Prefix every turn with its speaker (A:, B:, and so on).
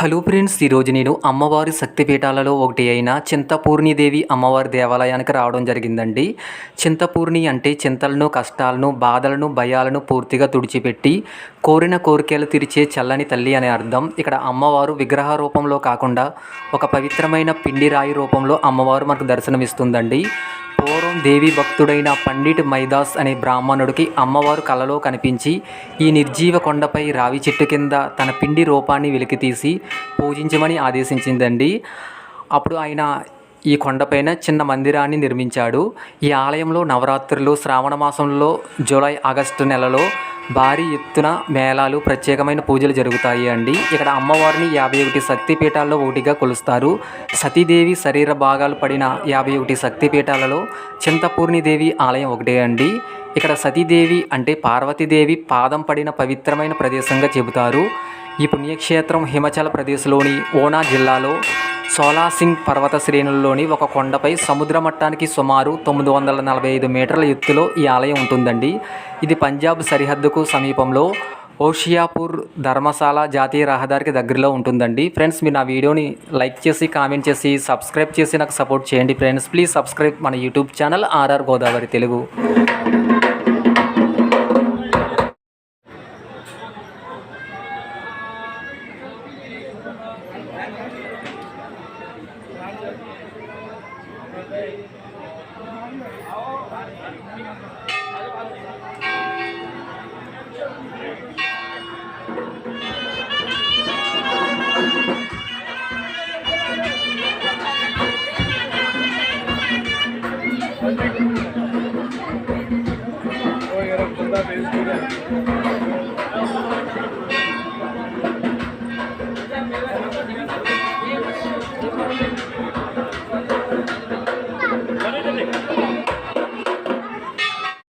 A: Hello friends, ఈరోజు నేను అమ్మవారి శక్తిపీఠాలలో ఒకటి అయిన చింతపూర్ణిదేవి అమ్మవారి దేవాలయానికి రావడం జరిగిందండి. చింతపూర్ణి అంటే చింతలను, కష్టాలను, బాధలను, భయాలను పూర్తిగా తుడిచిపెట్టి కోరిన కోరికలు తీర్చే చల్లని తల్లి అనే అర్థం. ఇక్కడ అమ్మవారు విగ్రహ రూపంలో కాకుండా ఒక పవిత్రమైన పిండి రాయి రూపంలో అమ్మవారు మనకు దర్శనమిస్తుందండి. పూర్వం దేవి భక్తుడైన పండిట్ మైదాస్ అనే బ్రాహ్మణుడికి అమ్మవారు కలలో కనిపించి ఈ నిర్జీవ కొండపై రావి చెట్టు కింద తన పిండి రూపాన్ని వెలికితీసి పూజించమని ఆదేశించిందండి. అప్పుడు ఆయన ఈ కొండపైన చిన్న మందిరాన్ని నిర్మించాడు. ఈ ఆలయంలో నవరాత్రులు, శ్రావణ మాసంలో జూలై, ఆగస్టు నెలలో భారీ ఎత్తున మేళాలు, ప్రత్యేకమైన పూజలు జరుగుతాయి అండి. ఇక్కడ అమ్మవారిని 51 శక్తిపీఠాల్లో ఒకటిగా కొలుస్తారు. సతీదేవి శరీర భాగాలు పడిన 51 శక్తిపీఠాలలో చింతపూర్ణిదేవి ఆలయం ఒకటే అండి. ఇక్కడ సతీదేవి అంటే పార్వతీదేవి పాదం పడిన పవిత్రమైన ప్రదేశంగా చెబుతారు. ఈ పుణ్యక్షేత్రం హిమాచల్ ప్రదేశ్లోని ఓనా జిల్లాలో సోలాసింగ్ పర్వత శ్రేణుల్లోని ఒక కొండపై సముద్ర మట్టానికి సుమారు 945 మీటర్ల ఎత్తులో ఈ ఆలయం ఉంటుందండి. ఇది పంజాబ్ సరిహద్దుకు సమీపంలో హోషియాపూర్ ధర్మశాల జాతీయ రహదారికి దగ్గరలో ఉంటుందండి. ఫ్రెండ్స్, మీరు నా వీడియోని లైక్ చేసి, కామెంట్ చేసి, సబ్స్క్రైబ్ చేసి నాకు సపోర్ట్ చేయండి ఫ్రెండ్స్. ప్లీజ్ సబ్స్క్రైబ్ మన YouTube channel RR Godavari Telugu.